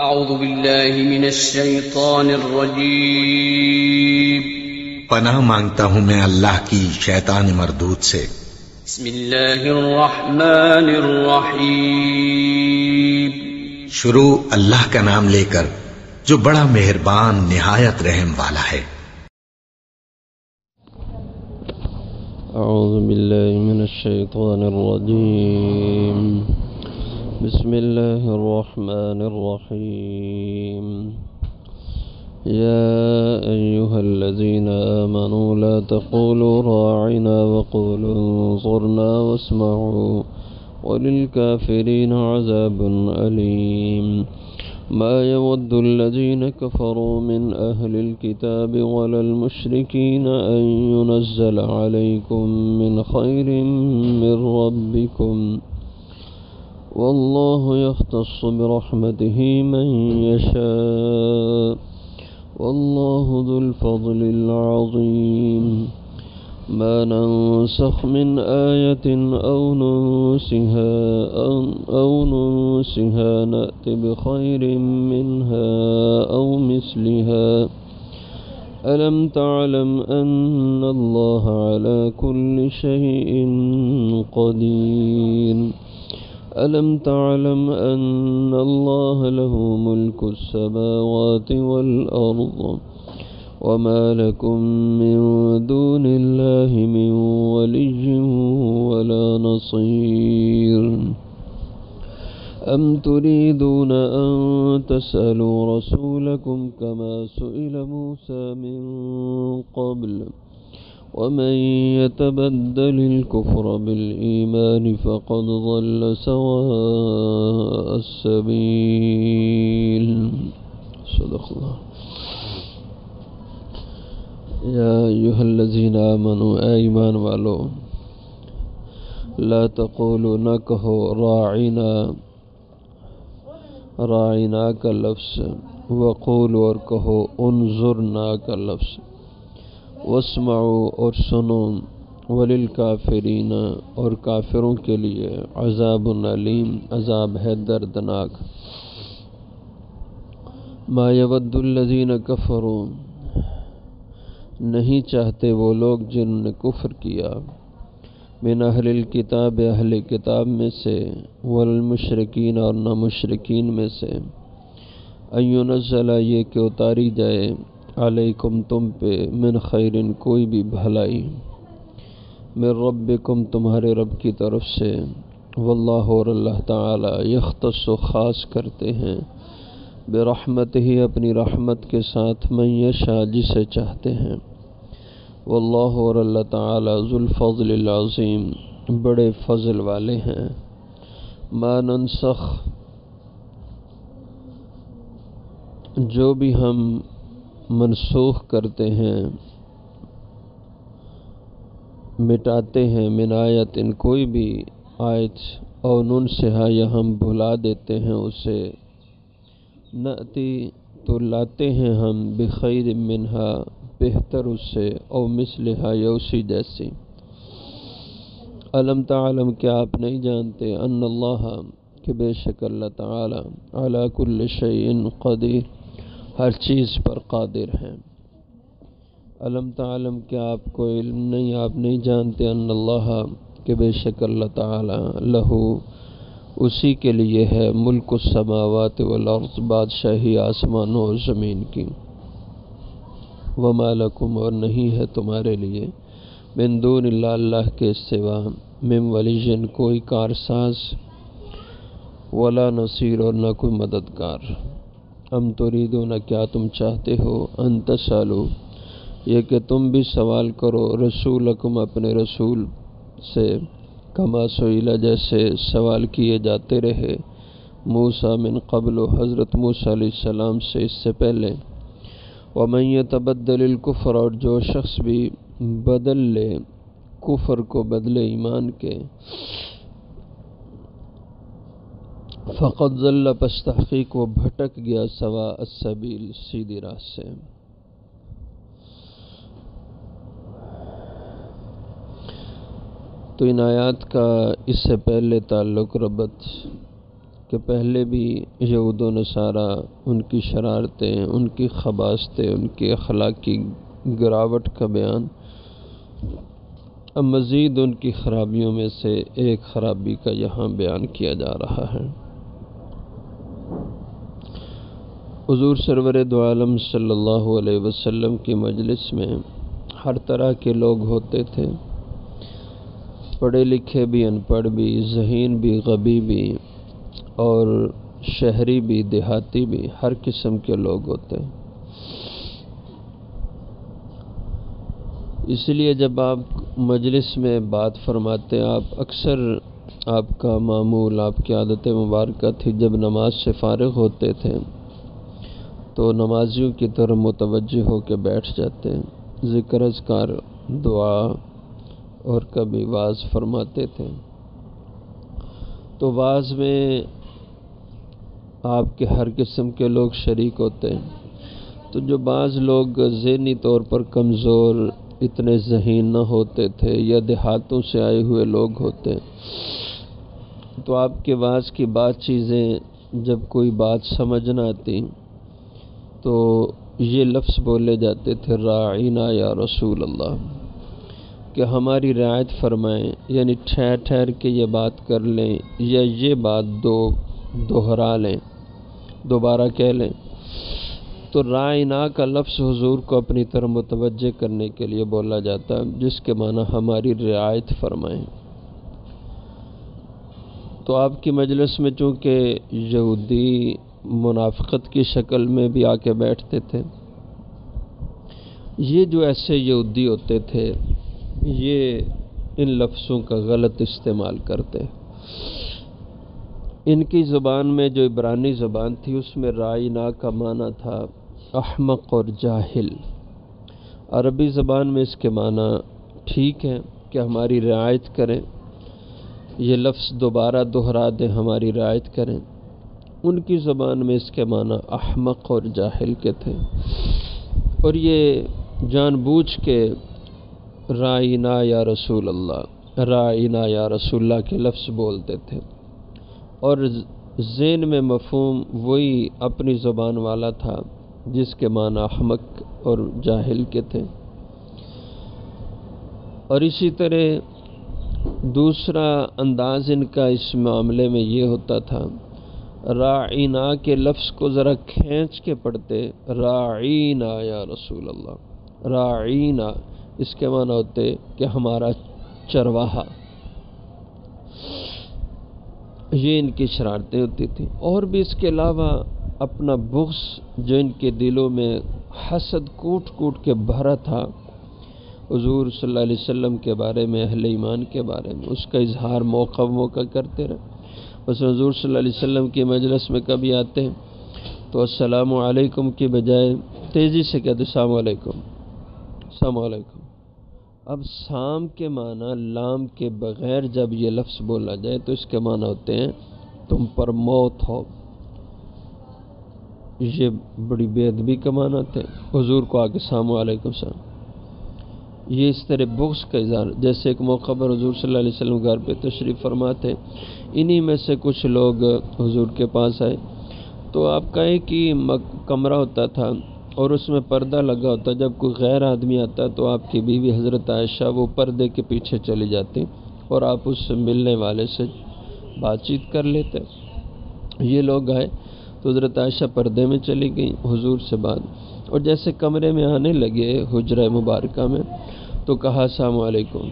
أعوذ بالله من الشيطان الرجيم. پناہ مانگتا ہوں میں اللہ کی شیطان مردود سے۔ بسم الله الرحمن الرحيم. شروع اللہ کا نام لے کر جو بڑا مہربان نہایت رحم والا ہے۔ أعوذ بالله من الشيطان الرجيم. بسم الله الرحمن الرحيم. يا أيها الذين آمنوا لا تقولوا راعنا وقولوا انظرنا واسمعوا وللكافرين عذاب أليم. ما يود الذين كفروا من أهل الكتاب ولا المشركين أن ينزل عليكم من خير من ربكم والله يختص برحمته من يشاء والله ذو الفضل العظيم. ما ننسخ من آية أو ننسها نأت بخير منها أو مثلها. ألم تعلم أن الله على كل شيء قدير. ألم تعلم أن الله له ملك السماوات والأرض وما لكم من دون الله من ولي ولا نصير. أم تريدون أن تسألوا رسولكم كما سئل موسى من قبل ومن يتبدل الكفر بالإيمان فقد ضل سواء السبيل. صدق الله. یا ایھا الذین آمنوا، اے ایمان والو، لا تقولوا، نہ کہو، راعنا کا لفظ، وقولوا اور کہو، انظرنا کا لفظ، واسمعوا اور سنو، وللکافرین اور کافروں کے لیے عذاب علیم، عذاب ہے دردناک۔ ما یود الذین کفروا، نہیں چاہتے وہ لوگ جنہوں نے کفر کیا، من اہل الکتاب، اہل کتاب میں سے، والمشرکین اور نہ مشرکین میں سے، ان ینزل یہ کہ اتاری جائے، علیکم تم پہ، من خیر کوئی بھی بھلائی، من ربکم تمہارے رب کی طرف سے، واللہ اور اللہ تعالی، یختص خاص کرتے ہیں، برحمتہ اپنی رحمت کے ساتھ، من یشاء جسے چاہتے ہیں، واللہ اور اللہ تعالی، ذو الفضل العظیم بڑے فضل والے ہیں۔ ما ننسخ جو بھی ہم منسوخ کرتے ہیں، مٹاتے ہیں، من آیت کوئی بھی آیت، او ننسہا یا ہم بھلا دیتے ہیں اسے، نأتی تو لاتے ہیں ہم، بخیر منہا بہتر اس سے، او مثلہا یا اسی جیسی۔ علم تعلم کیا آپ نہیں جانتے، ان اللہ کہ بے شک اللہ تعالی، علی کل شیء قدیر ہر چیز پر قادر ہیں۔ علم تعلم کیا آپ کو علم نہیں، آپ نہیں جانتے، ان اللہ کہ بے شک اللہ تعالی، لہو اسی کے لیے ہے، ملک السماوات والارض بادشاہی آسمانوں اور زمین کی، وما لکم اور نہیں ہے تمہارے لیے، من دون اللہ اللہ کے سوا، من ولی کوئی کارساز، ولا نصیر اور نہ کوئی مددگار۔ ام تریدون کیا تم چاہتے ہو، ان تسالو یہ کہ تم بھی سوال کرو، رسولکم اپنے رسول سے، کما سئل جیسے سوال کیے جاتے رہے، موسیٰ من قبل حضرت موسیٰ علیہ السلام سے اس سے پہلے، ومن یتبدل الکفر اور جو شخص بھی بدل لے کفر کو بدلے ایمان کے، فقد ضل پس تحقیق وہ بھٹک گیا، سواء السبیل سیدھی راہ سے۔ تو ان آیات کا اس سے پہلے تعلق ربط کہ پہلے بھی یہود و نصارہ، ان کی شرارتیں، ان کی خباثتیں، ان کی اخلاقی گراوٹ کا بیان، اب مزید ان کی خرابیوں میں سے ایک خرابی کا یہاں بیان کیا جا رہا ہے۔ حضور سرور دو عالم صلی اللہ علیہ وسلم کی مجلس میں ہر طرح کے لوگ ہوتے تھے، پڑھے لکھے بھی، ان پڑھ بھی، ذہین بھی، غبی بھی، اور شہری بھی، دیہاتی بھی، ہر قسم کے لوگ ہوتے ہیں۔ اس لیے جب آپ مجلس میں بات فرماتے، آپ اکثر، آپ کا معمول، آپ کی عادت مبارکہ تھی، جب نماز سے فارغ ہوتے تھے تو نمازیوں کی طرف متوجہ ہو کے بیٹھ جاتے، ذکر اذکار، دعا اور کبھی وعظ فرماتے تھے۔ تو وعظ میں آپ کے ہر قسم کے لوگ شریک ہوتے ہیں، تو جو بعض لوگ ذہنی طور پر کمزور، اتنے ذہین نہ ہوتے تھے، یا دیہاتوں سے آئے ہوئے لوگ ہوتے، تو آپ کے وعظ کی بات چیزیں جب کوئی بات سمجھ نہ آتی تو یہ لفظ بولے جاتے تھے، راعینا یا رسول اللہ، کہ ہماری رعایت فرمائیں، یعنی ٹھہر ٹھہر کے یہ بات کر لیں، یا یہ بات دوہرا لیں، دوبارہ کہہ لیں۔ تو راعینا کا لفظ حضور کو اپنی طرف متوجہ کرنے کے لیے بولا جاتا ہے، جس کے معنی ہماری رعایت فرمائیں۔ تو آپ کی مجلس میں چونکہ یہودی منافقت کی شکل میں بھی آ کے بیٹھتے تھے، یہ جو ایسے یہودی ہوتے تھے یہ ان لفظوں کا غلط استعمال کرتے۔ ان کی زبان میں جو عبرانی زبان تھی، اس میں راعینا کا معنی تھا احمق اور جاہل۔ عربی زبان میں اس کے معنی ٹھیک ہے کہ ہماری رعایت کریں، یہ لفظ دوبارہ دہرا دیں، ہماری رعایت کریں۔ ان کی زبان میں اس کے معنی احمق اور جاہل کے تھے، اور یہ جان بوجھ کے راعینا یا رسول اللہ، راعینا یا رسول اللہ کے لفظ بولتے تھے، اور ذہن میں مفہوم وہی اپنی زبان والا تھا جس کے معنی احمق اور جاہل کے تھے۔ اور اسی طرح دوسرا انداز ان کا اس معاملے میں یہ ہوتا تھا، راعینا کے لفظ کو ذرا کھینچ کے پڑھتے، راعینا یا رسول اللہ، راعینا اس کے معنی ہوتے کہ ہمارا چرواہا۔ یہ ان کی شرارتیں ہوتی تھیں، اور بھی اس کے علاوہ اپنا بغض جو ان کے دلوں میں حسد کوٹ کوٹ کے بھرا تھا حضور صلی اللہ علیہ وسلم کے بارے میں، اہل ایمان کے بارے میں، اس کا اظہار موقع کرتے رہے۔ بس حضور صلی اللہ علیہ وسلم کی مجلس میں کبھی آتے ہیں تو السلام علیکم کی بجائے تیزی سے کہتے السلام علیکم، السلام علیکم۔ اب سام کے معنی لام کے بغیر جب یہ لفظ بولا جائے تو اس کے معنی ہوتے ہیں تم پر موت ہو۔ یہ بڑی بے ادبی کا معنی تھے، حضور کو آ کے السلام علیکم سلام۔ یہ اس طرح بغض کا اظہار، جیسے ایک موقع پر حضور صلی اللہ علیہ وسلم گھر پہ تشریف فرماتے، انہی میں سے کچھ لوگ حضور کے پاس آئے، تو آپ کا ایک ہی کمرہ ہوتا تھا اور اس میں پردہ لگا ہوتا، جب کوئی غیر آدمی آتا تو آپ کی بیوی حضرت عائشہ وہ پردے کے پیچھے چلی جاتی اور آپ اس سے ملنے والے سے بات چیت کر لیتے۔ یہ لوگ آئے تو حضرت عائشہ پردے میں چلی گئیں حضور سے بات، اور جیسے کمرے میں آنے لگے حجرہ مبارکہ میں تو کہا السلام علیکم۔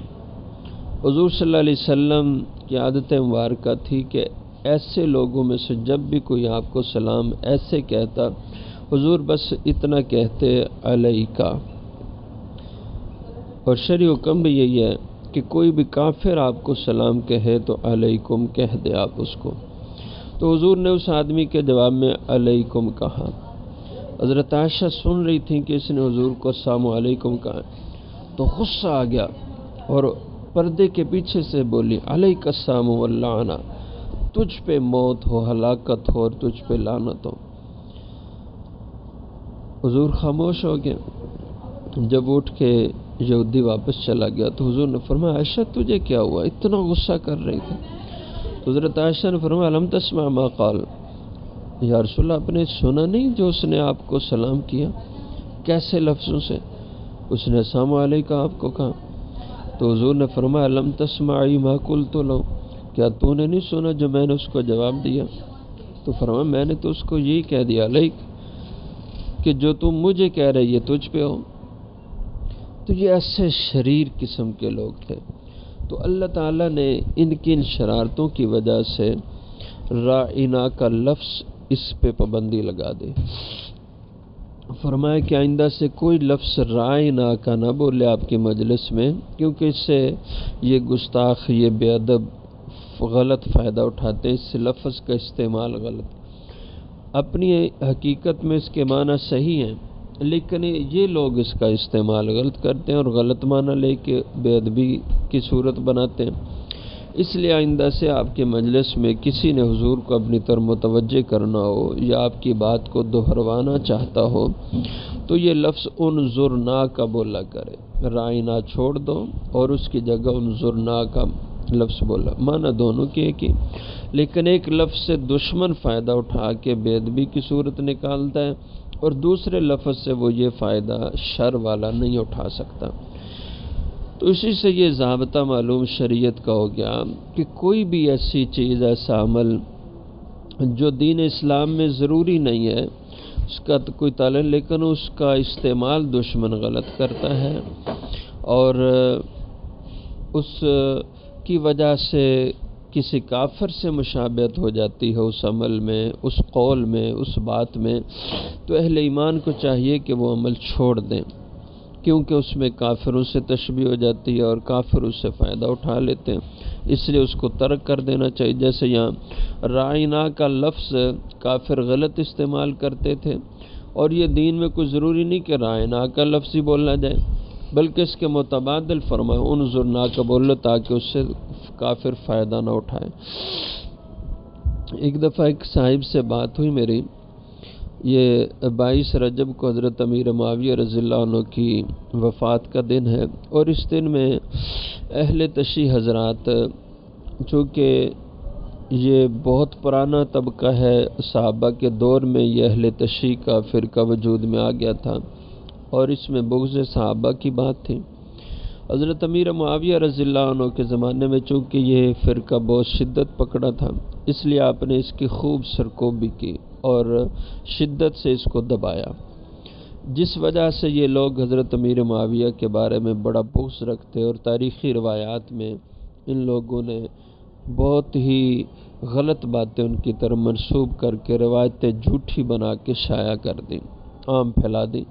حضور صلی اللہ علیہ وسلم کی عادت مبارکہ تھی کہ ایسے لوگوں میں سے جب بھی کوئی آپ کو سلام ایسے کہتا، حضور بس اتنا کہتے علیکہ۔ اور شرعی حکم بھی یہی ہے کہ کوئی بھی کافر آپ کو سلام کہے تو علیکم کہہ دے آپ اس کو۔ تو حضور نے اس آدمی کے جواب میں علیکم کہا۔ حضرت عائشہ سن رہی تھیں کہ اس نے حضور کو السلام علیکم کہا، تو غصہ آ گیا اور پردے کے پیچھے سے بولی علیک السلام واللعنہ، تجھ پہ موت ہو، ہلاکت ہو اور تجھ پہ لعنت ہو۔ حضور خاموش ہو گئے۔ جب اٹھ کے یہودی واپس چلا گیا تو حضور نے فرمایا عائشہ تجھے کیا ہوا، اتنا غصہ کر رہی تھی؟ تو حضرت عائشہ نے فرمایا الم تسمع ما قال، یا رسول اللہ آپ نے سنا نہیں جو اس نے آپ کو سلام کیا، کیسے لفظوں سے؟ اس نے السلام علیکم آپ کو کہا، تو حضور نے فرمایا الم تسمعی ما قلت لو، کیا تو نے نہیں سنا جو میں نے اس کو جواب دیا؟ تو فرمایا میں نے تو اس کو یہی کہہ دیا علیک، کہ جو تم مجھے کہہ رہے یہ تجھ پہ ہو۔ تو یہ ایسے شریر قسم کے لوگ تھے۔ تو اللہ تعالیٰ نے ان کی ان شرارتوں کی وجہ سے رائنا کا لفظ اس پہ پابندی لگا دی، فرمایا کہ آئندہ سے کوئی لفظ رائنا کا نہ بولے آپ کی مجلس میں، کیونکہ اس سے یہ گستاخ، یہ بے ادب غلط فائدہ اٹھاتے ہیں، اس لفظ کا استعمال غلط۔ اپنی حقیقت میں اس کے معنی صحیح ہیں، لیکن یہ لوگ اس کا استعمال غلط کرتے ہیں اور غلط معنی لے کے بے ادبی کی صورت بناتے ہیں۔ اس لیے آئندہ سے آپ کے مجلس میں کسی نے حضور کو اپنی طرف متوجہ کرنا ہو یا آپ کی بات کو دہروانا چاہتا ہو تو یہ لفظ انظرنا کا بولا کرے، رائنا چھوڑ دو اور اس کی جگہ انظرنا کا لفظ بولا، معنی دونوں کی ایک ہی، لیکن ایک لفظ سے دشمن فائدہ اٹھا کے بے ادبی کی صورت نکالتا ہے اور دوسرے لفظ سے وہ یہ فائدہ شر والا نہیں اٹھا سکتا۔ تو اسی سے یہ ضابطہ معلوم شریعت کا ہو گیا کہ کوئی بھی ایسی چیز، ایسا عمل جو دین اسلام میں ضروری نہیں ہے اس کا تو کوئی تعلق، لیکن اس کا استعمال دشمن غلط کرتا ہے اور اس کی وجہ سے کسی کافر سے مشابہت ہو جاتی ہے اس عمل میں، اس قول میں، اس بات میں، تو اہل ایمان کو چاہیے کہ وہ عمل چھوڑ دیں، کیونکہ اس میں کافروں سے تشبیہ ہو جاتی ہے اور کافر اس سے فائدہ اٹھا لیتے ہیں، اس لیے اس کو ترک کر دینا چاہیے۔ جیسے یہاں رائنا کا لفظ کافر غلط استعمال کرتے تھے، اور یہ دین میں کوئی ضروری نہیں کہ رائنا کا لفظ ہی بولنا جائے، بلکہ اس کے متبادل فرمایا انظرنا کا بول لو تاکہ اس سے کافر فائدہ نہ اٹھائے۔ ایک دفعہ ایک صاحب سے بات ہوئی میری، یہ 22 رجب کو حضرت امیر معاویہ رضی اللہ عنہ کی وفات کا دن ہے، اور اس دن میں اہل تشیع حضرات، چونکہ یہ بہت پرانا طبقہ ہے صحابہ کے دور میں، یہ اہل تشیع کا فرقہ وجود میں آ گیا تھا اور اس میں بغض صحابہ کی بات تھی۔ حضرت امیر معاویہ رضی اللہ عنہ کے زمانے میں چونکہ یہ فرقہ بہت شدت پکڑا تھا، اس لیے آپ نے اس کی خوب سرکوبی کی اور شدت سے اس کو دبایا، جس وجہ سے یہ لوگ حضرت امیر معاویہ کے بارے میں بڑا بغض رکھتے، اور تاریخی روایات میں ان لوگوں نے بہت ہی غلط باتیں ان کی طرف منسوب کر کے روایتیں جھوٹی بنا کے شائع کر دیں، عام پھیلا دیں۔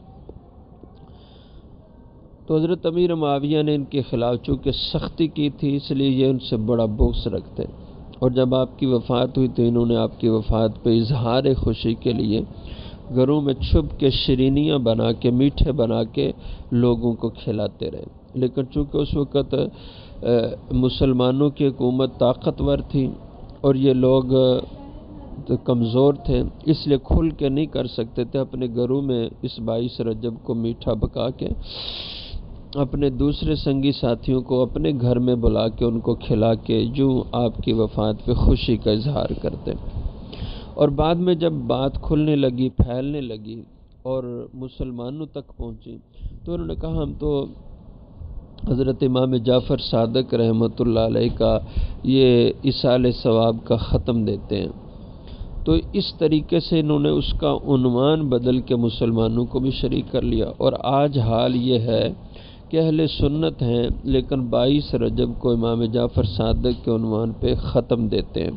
تو حضرت امیر معاویہ نے ان کے خلاف چونکہ سختی کی تھی، اس لیے یہ ان سے بڑا بغض رکھتے، اور جب آپ کی وفات ہوئی تو انہوں نے آپ کی وفات پہ اظہار خوشی کے لیے گھروں میں چھپ کے شیرینیاں بنا کے، میٹھے بنا کے لوگوں کو کھلاتے رہے، لیکن چونکہ اس وقت مسلمانوں کی حکومت طاقتور تھی اور یہ لوگ کمزور تھے، اس لیے کھل کے نہیں کر سکتے تھے، اپنے گھروں میں اس 22 رجب کو میٹھا پکا کے اپنے دوسرے سنگی ساتھیوں کو اپنے گھر میں بلا کے ان کو کھلا کے یوں آپ کی وفات پہ خوشی کا اظہار کرتے۔ اور بعد میں جب بات کھلنے لگی، پھیلنے لگی اور مسلمانوں تک پہنچی تو انہوں نے کہا ہم تو حضرت امام جعفر صادق رحمۃ اللہ علیہ کا یہ اصال ثواب کا ختم دیتے ہیں، تو اس طریقے سے انہوں نے اس کا عنوان بدل کے مسلمانوں کو بھی شریک کر لیا، اور آج حال یہ ہے کہ اہل سنت ہیں لیکن 22 رجب کو امام جعفر صادق کے عنوان پہ ختم دیتے ہیں،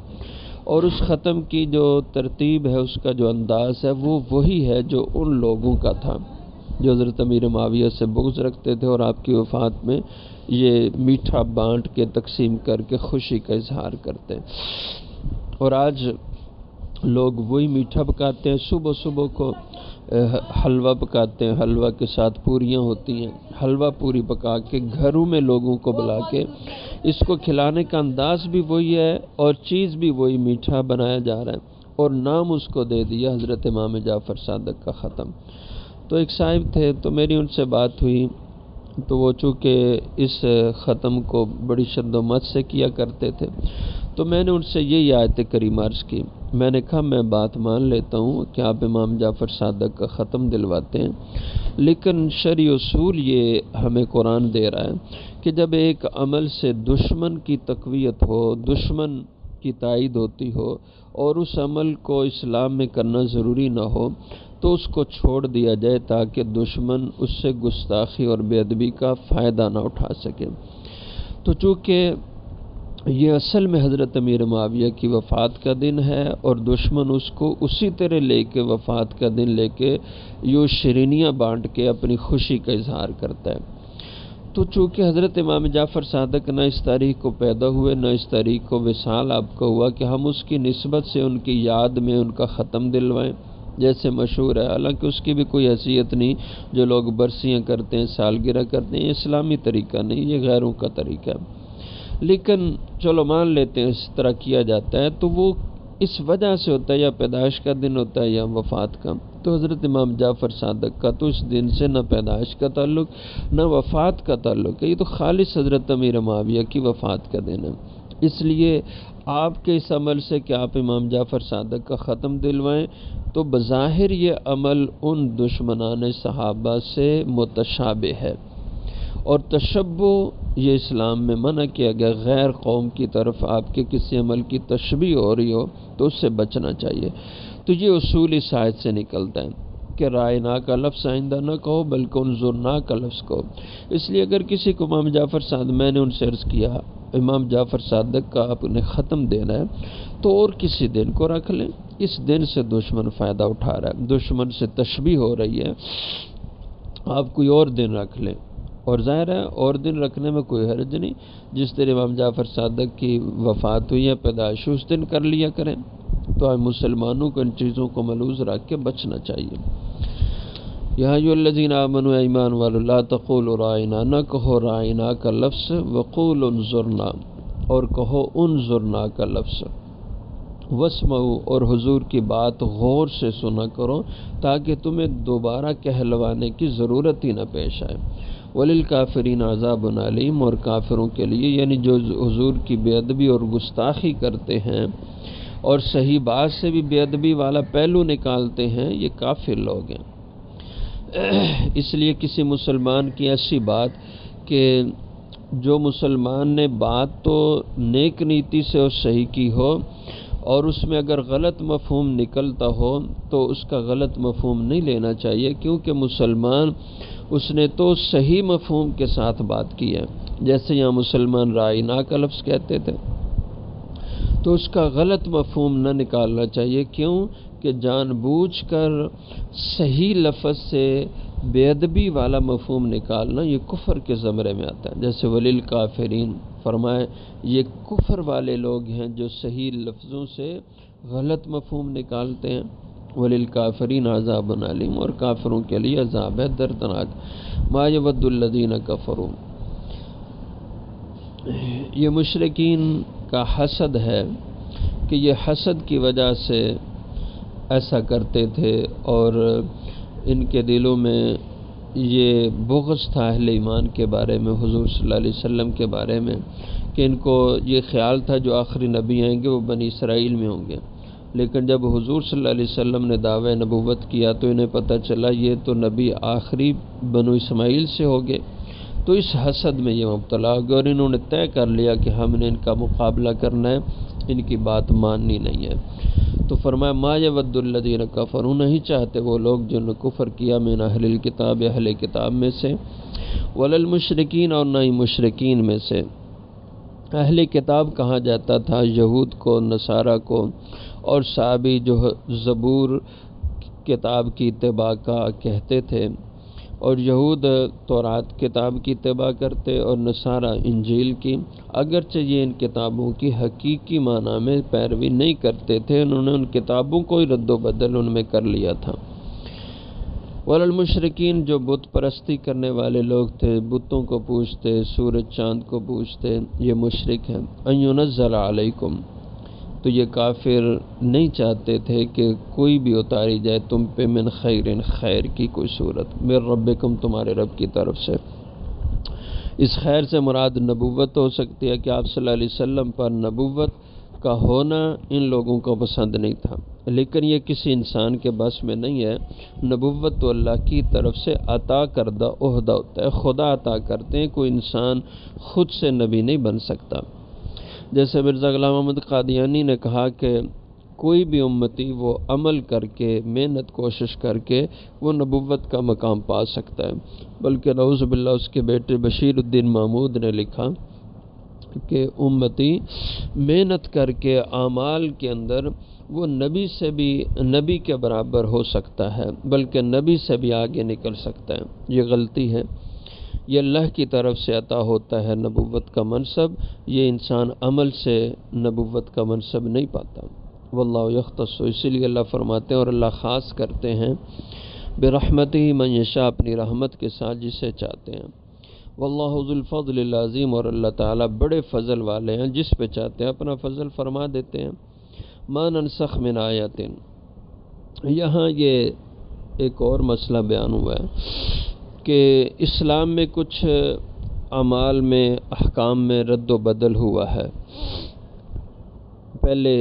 اور اس ختم کی جو ترتیب ہے، اس کا جو انداز ہے، وہ وہی ہے جو ان لوگوں کا تھا جو حضرت امیر معاویہ سے بغض رکھتے تھے اور آپ کی وفات میں یہ میٹھا بانٹ کے تقسیم کر کے خوشی کا اظہار کرتے ہیں۔ اور آج لوگ وہی میٹھا پکاتے ہیں، صبح صبح کو حلوہ پکاتے ہیں، حلوہ کے ساتھ پوریاں ہوتی ہیں، حلوہ پوری پکا کے گھروں میں لوگوں کو بلا کے اس کو کھلانے کا انداز بھی وہی ہے اور چیز بھی وہی، میٹھا بنایا جا رہا ہے، اور نام اس کو دے دیا حضرت امام جعفر صادق کا ختم۔ تو ایک صاحب تھے، تو میری ان سے بات ہوئی، تو وہ چونکہ اس ختم کو بڑی شد و مت سے کیا کرتے تھے، تو میں نے ان سے یہی آیت کریمہ عرض کی، میں نے کہا میں بات مان لیتا ہوں کہ آپ امام جعفر صادق کا ختم دلواتے ہیں، لیکن شرعی اصول یہ ہمیں قرآن دے رہا ہے کہ جب ایک عمل سے دشمن کی تقویت ہو، دشمن کی تائید ہوتی ہو اور اس عمل کو اسلام میں کرنا ضروری نہ ہو تو اس کو چھوڑ دیا جائے تاکہ دشمن اس سے گستاخی اور بے ادبی کا فائدہ نہ اٹھا سکے۔ تو چونکہ یہ اصل میں حضرت امیر معاویہ کی وفات کا دن ہے اور دشمن اس کو اسی طرح لے کے وفات کا دن لے کے یوں شیرینیاں بانٹ کے اپنی خوشی کا اظہار کرتا ہے، تو چونکہ حضرت امام جعفر صادق نہ اس تاریخ کو پیدا ہوئے نہ اس تاریخ کو وصال آپ کو ہوا کہ ہم اس کی نسبت سے ان کی یاد میں ان کا ختم دلوائیں جیسے مشہور ہے، حالانکہ اس کی بھی کوئی حیثیت نہیں۔ جو لوگ برسیاں کرتے ہیں، سالگرہ کرتے ہیں، یہ اسلامی طریقہ نہیں، یہ غیروں کا طریقہ ہے، لیکن چلو مان لیتے ہیں اس طرح کیا جاتا ہے، تو وہ اس وجہ سے ہوتا ہے، یا پیدائش کا دن ہوتا ہے یا وفات کا۔ تو حضرت امام جعفر صادق کا تو اس دن سے نہ پیدائش کا تعلق نہ وفات کا تعلق ہے، یہ تو خالص حضرت امیر معاویہ کی وفات کا دن ہے۔ اس لیے آپ کے اس عمل سے کہ آپ امام جعفر صادق کا ختم دلوائیں تو بظاہر یہ عمل ان دشمنان صحابہ سے متشابہ ہے، اور تشبہ یہ اسلام میں منع کیا گیا۔ غیر قوم کی طرف آپ کے کسی عمل کی تشبیہ ہو رہی ہو تو اس سے بچنا چاہیے۔ تو یہ اصول اس آیت سے نکلتا ہے کہ رائنا کا لفظ آئندہ نہ کہو بلکہ انظرنا کا لفظ کہو۔ اس لیے اگر کسی کو امام جعفر صادق، میں نے ان سے عرض کیا امام جعفر صادق کا آپ نے ختم دینا ہے تو اور کسی دن کو رکھ لیں، اس دن سے دشمن فائدہ اٹھا رہا ہے، دشمن سے تشبیہ ہو رہی ہے، آپ کوئی اور دن رکھ لیں، اور ظاہر ہے اور دن رکھنے میں کوئی حرج نہیں، جس دن امام جعفر صادق کی وفات ہوئی ہے پیدائش اس دن کر لیا کریں۔ تو ہم مسلمانوں کو ان چیزوں کو ملحوظ رکھ کے بچنا چاہیے۔ یا ایھا الذین آمنوا، ایمان والو، لا تقولوا رائنا، نہ کہو رائنا کا لفظ، وقولوا انظرنا، اور کہو انظرنا کا لفظ، واسمعوا، اور حضور کی بات غور سے سنا کرو تاکہ تمہیں دوبارہ کہلوانے کی ضرورت ہی نہ پیش آئے۔ وللکافرین عذاب علیم، اور کافروں کے لیے یعنی جو حضور کی بے ادبی اور گستاخی کرتے ہیں اور صحیح بات سے بھی بے ادبی والا پہلو نکالتے ہیں، یہ کافر لوگ ہیں۔ اس لیے کسی مسلمان کی ایسی بات کہ جو مسلمان نے بات تو نیک نیتی سے اور صحیح کی ہو اور اس میں اگر غلط مفہوم نکلتا ہو تو اس کا غلط مفہوم نہیں لینا چاہیے، کیونکہ مسلمان اس نے تو صحیح مفہوم کے ساتھ بات کی ہے، جیسے یہاں مسلمان رائنا کا لفظ کہتے تھے تو اس کا غلط مفہوم نہ نکالنا چاہیے۔ کیوں کہ جان بوجھ کر صحیح لفظ سے بے ادبی والا مفہوم نکالنا یہ کفر کے زمرے میں آتا ہے، جیسے وللکافرین فرمائے یہ کفر والے لوگ ہیں جو صحیح لفظوں سے غلط مفہوم نکالتے ہیں۔ وللکافرین عذاب علیم، اور کافروں کے لیے عذاب ہے دردناک۔ ما یود الذین کفروا، یہ مشرکین کا حسد ہے کہ یہ حسد کی وجہ سے ایسا کرتے تھے، اور ان کے دلوں میں یہ بغض تھا اہل ایمان کے بارے میں، حضور صلی اللہ علیہ وسلم کے بارے میں، کہ ان کو یہ خیال تھا جو آخری نبی آئیں گے وہ بنی اسرائیل میں ہوں گے، لیکن جب حضور صلی اللہ علیہ وسلم نے دعوی نبوت کیا تو انہیں پتہ چلا یہ تو نبی آخری بنو اسماعیل سے ہو گئے، تو اس حسد میں یہ مبتلا ہو گئے، اور انہوں نے طے کر لیا کہ ہم نے ان کا مقابلہ کرنا ہے، ان کی بات ماننی نہیں ہے۔ تو فرمایا ما یود الذین کفروا، نہیں چاہتے وہ لوگ جنہوں نے کفر کیا من اہل الکتاب، اہل کتاب میں سے، وللمشرکین، اور نہ ہی مشرکین میں سے۔ اہل کتاب کہا جاتا تھا یہود کو، نصارہ کو، اور صحابی جو زبور کتاب کی اتباع کا کہتے تھے، اور یہود تورات کتاب کی اتباع کرتے اور نصارہ انجیل کی، اگرچہ یہ ان کتابوں کی حقیقی معنی میں پیروی نہیں کرتے تھے، انہوں نے ان کتابوں کو ہی رد و بدل ان میں کر لیا تھا۔ وللمشرکین، جو بت پرستی کرنے والے لوگ تھے، بتوں کو پوجتے، سورج چاند کو پوجتے، یہ مشرک ہیں۔ ان ینزل علیکم، تو یہ کافر نہیں چاہتے تھے کہ کوئی بھی اتاری جائے تم پہ من خیر کی کوئی صورت، من ربکم، تمہارے رب کی طرف سے۔ اس خیر سے مراد نبوت ہو سکتی ہے کہ آپ صلی اللہ علیہ وسلم پر نبوت کا ہونا ان لوگوں کو پسند نہیں تھا، لیکن یہ کسی انسان کے بس میں نہیں ہے۔ نبوت تو اللہ کی طرف سے عطا کردہ عہدہ ہوتا ہے، خدا عطا کرتے ہیں، کوئی انسان خود سے نبی نہیں بن سکتا۔ جیسے مرزا غلام احمد قادیانی نے کہا کہ کوئی بھی امتی وہ عمل کر کے، محنت کوشش کر کے وہ نبوت کا مقام پا سکتا ہے، بلکہ نعوذ باللہ اس کے بیٹے بشیر الدین محمود نے لکھا کہ امتی محنت کر کے اعمال کے اندر وہ نبی سے بھی، نبی کے برابر ہو سکتا ہے، بلکہ نبی سے بھی آگے نکل سکتا ہے۔ یہ غلطی ہے، یہ اللہ کی طرف سے عطا ہوتا ہے نبوت کا منصب، یہ انسان عمل سے نبوت کا منصب نہیں پاتا۔ واللہ یختص، اسی لیے اللہ فرماتے ہیں اور اللہ خاص کرتے ہیں برحمتہ من یشاء، اپنی رحمت کے ساتھ جسے چاہتے ہیں۔ واللہ ذو الفضل العظیم، اور اللہ تعالیٰ بڑے فضل والے ہیں، جس پہ چاہتے ہیں اپنا فضل فرما دیتے ہیں۔ ما ننسخ من آیات، یہاں یہ ایک اور مسئلہ بیان ہوا ہے کہ اسلام میں کچھ اعمال میں، احکام میں رد و بدل ہوا ہے۔ پہلے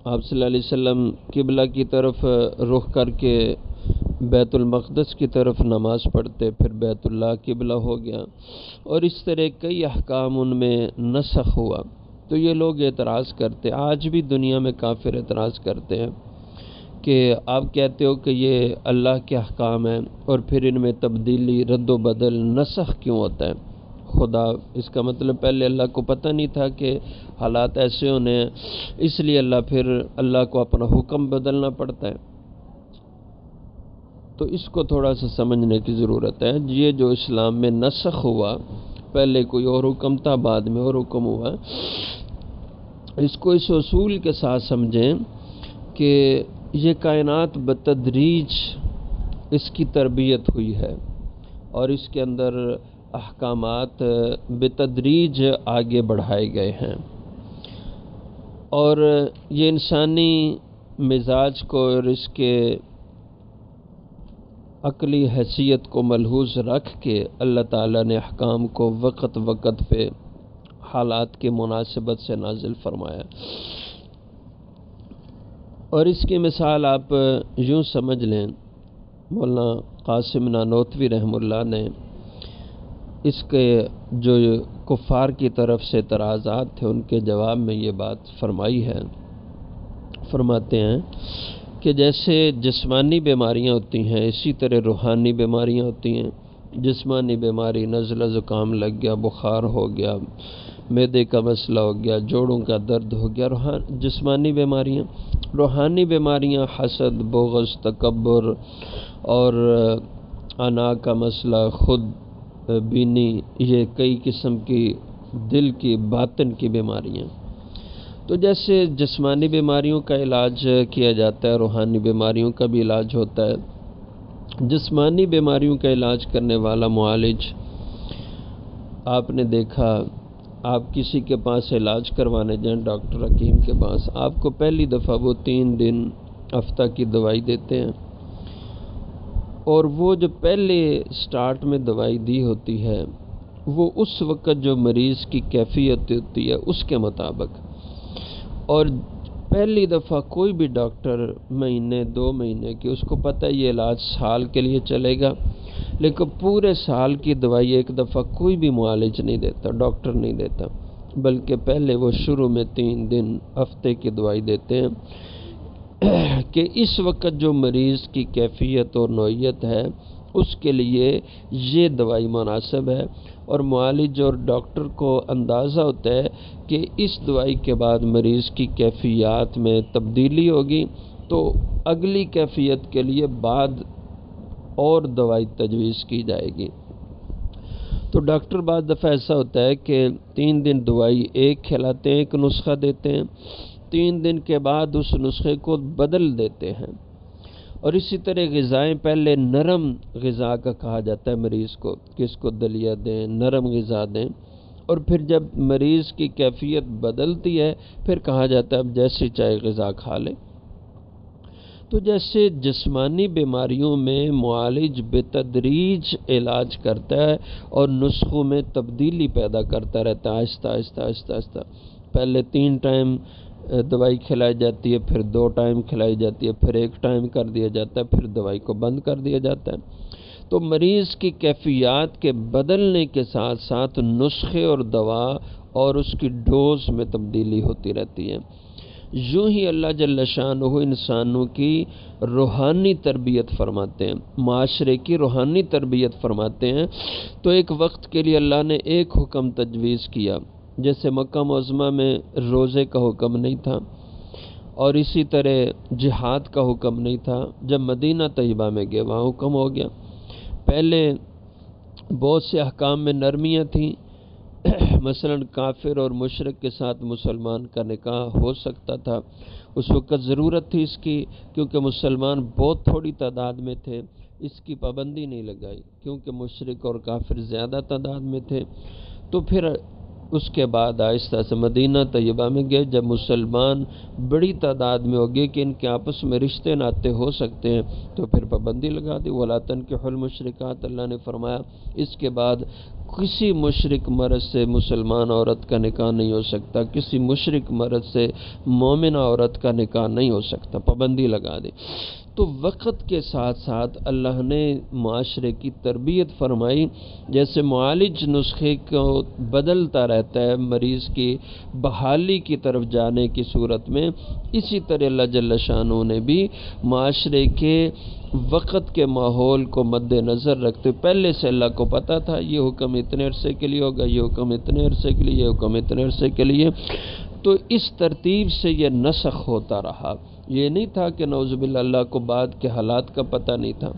آپ صلی اللہ علیہ وسلم قبلہ کی طرف رخ کر کے بیت المقدس کی طرف نماز پڑھتے، پھر بیت اللہ قبلہ ہو گیا، اور اس طرح کئی احکام ان میں نسخ ہوا۔ تو یہ لوگ اعتراض کرتے، آج بھی دنیا میں کافر اعتراض کرتے ہیں کہ آپ کہتے ہو کہ یہ اللہ کے احکام ہیں اور پھر ان میں تبدیلی، رد و بدل، نسخ کیوں ہوتا ہے؟ خدا، اس کا مطلب پہلے اللہ کو پتہ نہیں تھا کہ حالات ایسے ہونے ہیں، اس لیے اللہ کو اپنا حکم بدلنا پڑتا ہے۔ تو اس کو تھوڑا سا سمجھنے کی ضرورت ہے۔ یہ جو اسلام میں نسخ ہوا، پہلے کوئی اور حکم تھا، بعد میں اور حکم ہوا، اس کو اس اصول کے ساتھ سمجھیں کہ یہ کائنات بتدریج اس کی تربیت ہوئی ہے، اور اس کے اندر احکامات بتدریج آگے بڑھائے گئے ہیں، اور یہ انسانی مزاج کو اور اس کے عقلی حیثیت کو ملحوظ رکھ کے اللہ تعالیٰ نے احکام کو وقت وقت پہ حالات کی مناسبت سے نازل فرمایا۔ اور اس کی مثال آپ یوں سمجھ لیں، مولانا قاسم نانوتوی رحمہ اللہ نے اس کے جو کفار کی طرف سے اعتراضات تھے ان کے جواب میں یہ بات فرمائی ہے۔ فرماتے ہیں کہ جیسے جسمانی بیماریاں ہوتی ہیں، اسی طرح روحانی بیماریاں ہوتی ہیں۔ جسمانی بیماری، نزلہ زکام لگ گیا، بخار ہو گیا، معدے کا مسئلہ ہو گیا، جوڑوں کا درد ہو گیا، جسمانی بیماریاں۔ روحانی بیماریاں حسد، بغض، تکبر اور انا کا مسئلہ، خود بینی، یہ کئی قسم کی دل کی، باطن کی بیماریاں۔ تو جیسے جسمانی بیماریوں کا علاج کیا جاتا ہے، روحانی بیماریوں کا بھی علاج ہوتا ہے۔ جسمانی بیماریوں کا علاج کرنے والا معالج، آپ نے دیکھا، آپ کسی کے پاس علاج کروانے جائیں، ڈاکٹر حکیم کے پاس، آپ کو پہلی دفعہ وہ 3 دن ہفتہ کی دوائی دیتے ہیں، اور وہ جو پہلے سٹارٹ میں دوائی دی ہوتی ہے وہ اس وقت جو مریض کی کیفیت ہوتی ہے اس کے مطابق، اور پہلی دفعہ کوئی بھی ڈاکٹر مہینے 2 مہینے کی، اس کو پتہ ہے یہ علاج سال کے لیے چلے گا، لیکن پورے سال کی دوائی ایک دفعہ کوئی بھی معالج نہیں دیتا، ڈاکٹر نہیں دیتا، بلکہ پہلے وہ شروع میں 3 دن ہفتے کی دوائی دیتے ہیں کہ اس وقت جو مریض کی کیفیت اور نوعیت ہے اس کے لیے یہ دوائی مناسب ہے، اور معالج اور ڈاکٹر کو اندازہ ہوتا ہے کہ اس دوائی کے بعد مریض کی کیفیات میں تبدیلی ہوگی تو اگلی کیفیت کے لیے بعد اور دوائی تجویز کی جائے گی۔ تو ڈاکٹر بعض دفعہ ایسا ہوتا ہے کہ 3 دن دوائی ایک کھلاتے ہیں، ایک نسخہ دیتے ہیں، 3 دن کے بعد اس نسخے کو بدل دیتے ہیں۔ اور اسی طرح غذائیں، پہلے نرم غذا کا کہا جاتا ہے مریض کو کہ اس کو دلیا دیں، نرم غذا دیں، اور پھر جب مریض کی کیفیت بدلتی ہے پھر کہا جاتا ہے اب جیسی چاہے غذا کھا لے۔ تو جیسے جسمانی بیماریوں میں معالج بتدریج علاج کرتا ہے اور نسخوں میں تبدیلی پیدا کرتا رہتا ہے، آہستہ آہستہ آہستہ آہستہ، پہلے 3 ٹائم دوائی کھلائی جاتی ہے، پھر 2 ٹائم کھلائی جاتی ہے، پھر 1 ٹائم کر دیا جاتا ہے، پھر دوائی کو بند کر دیا جاتا ہے۔ تو مریض کی کیفیات کے بدلنے کے ساتھ ساتھ نسخے اور دوا اور اس کی ڈوز میں تبدیلی ہوتی رہتی ہے۔ یوں ہی اللہ جل شانہ انسانوں کی روحانی تربیت فرماتے ہیں، معاشرے کی روحانی تربیت فرماتے ہیں۔ تو ایک وقت کے لیے اللہ نے ایک حکم تجویز کیا، جیسے مکہ معظمہ میں روزے کا حکم نہیں تھا اور اسی طرح جہاد کا حکم نہیں تھا، جب مدینہ طیبہ میں گئے وہاں حکم ہو گیا۔ پہلے بہت سے احکام میں نرمیاں تھیں، مثلا کافر اور مشرک کے ساتھ مسلمان کا نکاح ہو سکتا تھا، اس وقت ضرورت تھی اس کی، کیونکہ مسلمان بہت تھوڑی تعداد میں تھے، اس کی پابندی نہیں لگائی کیونکہ مشرک اور کافر زیادہ تعداد میں تھے۔ تو پھر اس کے بعد آہستہ سے مدینہ طیبہ میں گئے، جب مسلمان بڑی تعداد میں ہو گئے کہ ان کے آپس میں رشتے ناتے ہو سکتے ہیں، تو پھر پابندی لگا دی۔ وَلَا تَنكِحُوا الْمُشْرِكَاتِ، اللہ نے فرمایا اس کے بعد کسی مشرک مرد سے مسلمان عورت کا نکاح نہیں ہو سکتا، کسی مشرک مرد سے مومنہ عورت کا نکاح نہیں ہو سکتا، پابندی لگا دی۔ تو وقت کے ساتھ ساتھ اللہ نے معاشرے کی تربیت فرمائی، جیسے معالج نسخے کو بدلتا رہتا ہے مریض کی بحالی کی طرف جانے کی صورت میں، اسی طرح اللہ جل شانہ نے بھی معاشرے کے وقت کے ماحول کو مد نظر رکھتے پہلے سے اللہ کو پتہ تھا یہ حکم اتنے عرصے کے لیے ہوگا، یہ حکم اتنے عرصے کے لیے، یہ حکم اتنے عرصے کے لیے، تو اس ترتیب سے یہ نسخ ہوتا رہا۔ یہ نہیں تھا کہ نعوذ باللہ اللہ کو بعد کے حالات کا پتہ نہیں تھا،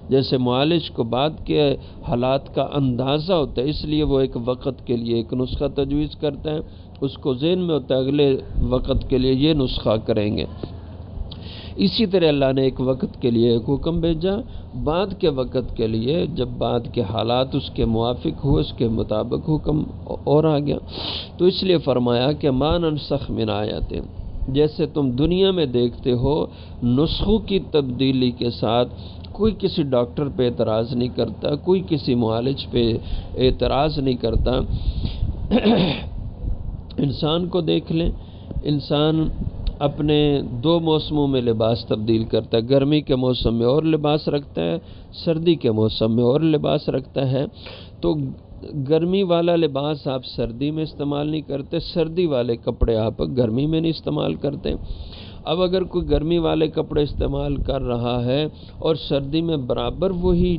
جیسے معالج کو بعد کے حالات کا اندازہ ہوتا ہے، اس لیے وہ ایک وقت کے لیے ایک نسخہ تجویز کرتا ہے، اس کو ذہن میں ہوتا ہے اگلے وقت کے لیے یہ نسخہ کریں گے۔ اسی طرح اللہ نے ایک وقت کے لیے ایک حکم بھیجا، بعد کے وقت کے لیے جب بعد کے حالات اس کے موافق ہوئے اس کے مطابق حکم اور آ گیا۔ تو اس لیے فرمایا کہ ما ننسخ من آیۃ، جیسے تم دنیا میں دیکھتے ہو نسخوں کی تبدیلی کے ساتھ کوئی کسی ڈاکٹر پہ اعتراض نہیں کرتا، کوئی کسی معالج پہ اعتراض نہیں کرتا۔ انسان کو دیکھ لیں، انسان اپنے 2 موسموں میں لباس تبدیل کرتا ہے، گرمی کے موسم میں اور لباس رکھتا ہے، سردی کے موسم میں اور لباس رکھتا ہے۔ تو گرمی والا لباس آپ سردی میں استعمال نہیں کرتے، سردی والے کپڑے آپ گرمی میں نہیں استعمال کرتے۔ اب اگر کوئی گرمی والے کپڑے استعمال کر رہا ہے اور سردی میں برابر وہی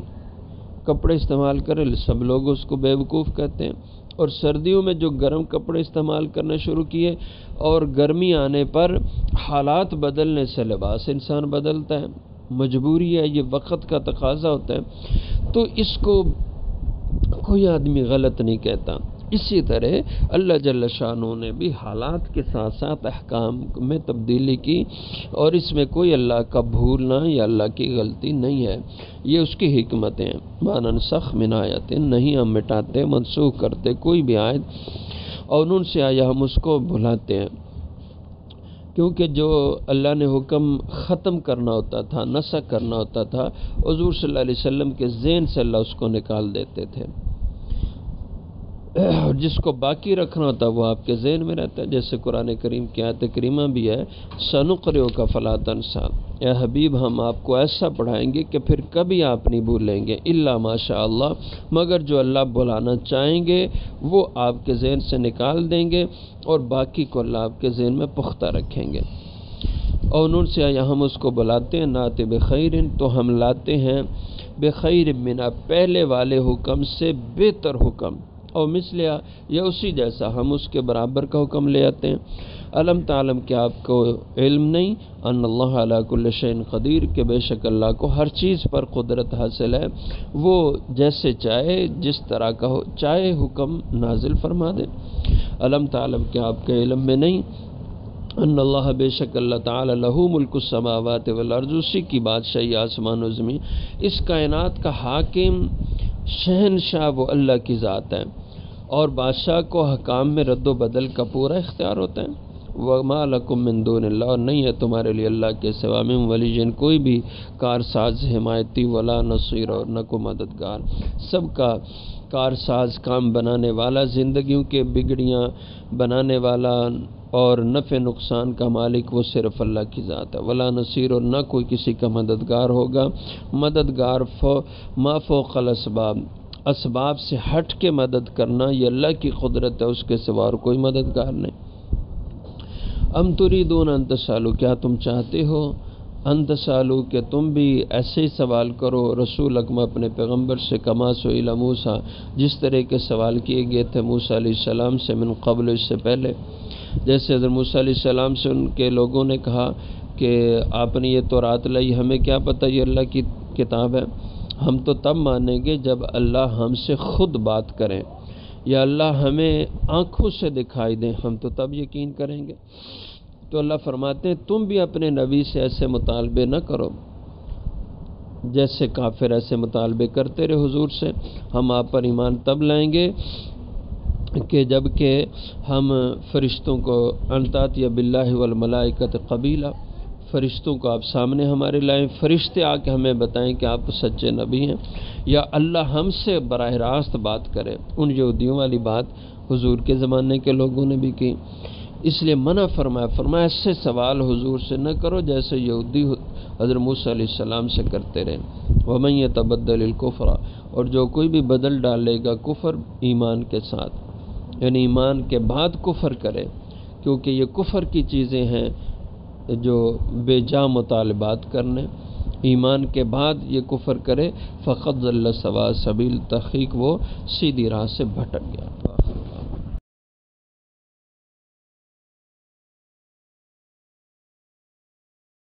کپڑے استعمال کرے، سب لوگ اس کو بیوقوف کہتے ہیں۔ اور سردیوں میں جو گرم کپڑے استعمال کرنا شروع کیے اور گرمی آنے پر حالات بدلنے سے لباس انسان بدلتا ہے، مجبوری ہے، یہ وقت کا تقاضا ہوتا ہے، تو اس کو کوئی آدمی غلط نہیں کہتا۔ اسی طرح اللہ جل شانہ نے بھی حالات کے ساتھ ساتھ احکام میں تبدیلی کی، اور اس میں کوئی اللہ کا بھولنا یا اللہ کی غلطی نہیں ہے، یہ اس کی حکمتیں ہیں۔ ما ننسخ من آیت، نہیں ہم مٹاتے منسوخ کرتے کوئی بھی آیت، اور ان سے آیا ہم اس کو بھلاتے ہیں، کیونکہ جو اللہ نے حکم ختم کرنا ہوتا تھا، نسخ کرنا ہوتا تھا، حضور صلی اللہ علیہ وسلم کے ذہن سے اللہ اس کو نکال دیتے تھے، اور جس کو باقی رکھنا ہوتا وہ آپ کے ذہن میں رہتا ہے، جیسے قرآن کریم کی آیت کریمہ بھی ہے، سنقرئک فلا تنسیٰ، اے حبیب ہم آپ کو ایسا پڑھائیں گے کہ پھر کبھی آپ نہیں بھولیں گے، الا ما شاء اللہ، مگر جو اللہ بلانا چاہیں گے وہ آپ کے ذہن سے نکال دیں گے، اور باقی کو اللہ آپ کے ذہن میں پختہ رکھیں گے۔ اور ان سے آیا ہم اس کو بلاتے ہیں نات بخیر، تو ہم لاتے ہیں بخیر منا، پہلے والے حکم سے بہتر حکم، اور مثلیہ یا اسی جیسا، ہم اس کے برابر کا حکم لے آتے ہیں۔ علم تعلم کہ آپ کو علم نہیں، ان اللہ علی کل شیء قدیر، کہ بے شک اللہ کو ہر چیز پر قدرت حاصل ہے، وہ جیسے چاہے جس طرح کا چاہے حکم نازل فرما دے۔ علم تعلم کہ آپ کے علم میں نہیں، ان اللہ بے شک اللہ تعالی لہو ملک السماوات والارض، اسی کی بادشاہی آسمان و زمین، اس کائنات کا حاکم شہنشاہ وہ اللہ کی ذات ہے، اور بادشاہ کو حکام میں رد و بدل کا پورا اختیار ہوتا ہے۔ وما لکم من دون اللہ، اور نہیں ہے تمہارے لیے اللہ کے سوا من ولی، کوئی بھی کارساز حمایتی، ولا نصیر، اور نہ کو مددگار۔ سب کا کارساز، کام بنانے والا، زندگیوں کے بگڑیاں بنانے والا اور نفع نقصان کا مالک وہ صرف اللہ کی ذات ہے۔ ولا نصیر، اور نہ کوئی کسی کا مددگار ہوگا۔ مددگار ما فوق الاسباب، اسباب سے ہٹ کے مدد کرنا یہ اللہ کی قدرت ہے، اس کے سوا اور کوئی مددگار نہیں۔ ام تریدون ان تسالوا، کیا تم چاہتے ہو ان تسالوا کہ تم بھی ایسے ہی سوال کرو رسول اکرم اپنے پیغمبر سے، کما سئل موسیٰ، جس طرح کے سوال کیے گئے تھے موسیٰ علیہ السلام سے، من قبل، اس سے پہلے۔ جیسے حضرت موسیٰ علیہ السلام سے ان کے لوگوں نے کہا کہ آپ نے یہ تورات لائی، ہمیں کیا پتہ یہ اللہ کی کتاب ہے، ہم تو تب مانیں گے جب اللہ ہم سے خود بات کریں یا اللہ ہمیں آنکھوں سے دکھائی دیں، ہم تو تب یقین کریں گے۔ تو اللہ فرماتے ہیں تم بھی اپنے نبی سے ایسے مطالبے نہ کرو جیسے کافر ایسے مطالبے کرتے رہے حضور سے، ہم آپ پر ایمان تب لائیں گے کہ جب کہ ہم فرشتوں کو انتات یا باللہ والملائکۃ قبیلہ، فرشتوں کو آپ سامنے ہمارے لائیں، فرشتے آ کے ہمیں بتائیں کہ آپ سچے نبی ہیں، یا اللہ ہم سے براہ راست بات کرے۔ ان یہودیوں والی بات حضور کے زمانے کے لوگوں نے بھی کی، اس لیے منع فرمایا ایسے سوال حضور سے نہ کرو جیسے یہودی حضرت موسیٰ علیہ السلام سے کرتے رہے۔ وَمَن يَتَبَدَّلِ الْكُفْرَ، اور جو کوئی بھی بدل ڈالے گا کفر ایمان کے ساتھ، یعنی ایمان کے بعد کفر کرے، کیونکہ یہ کفر کی چیزیں ہیں جو بے جا مطالبات کرنے، ایمان کے بعد یہ کفر کرے، فقط ضل سواء السبیل، تحقیق وہ سیدھی راہ سے بھٹک گیا۔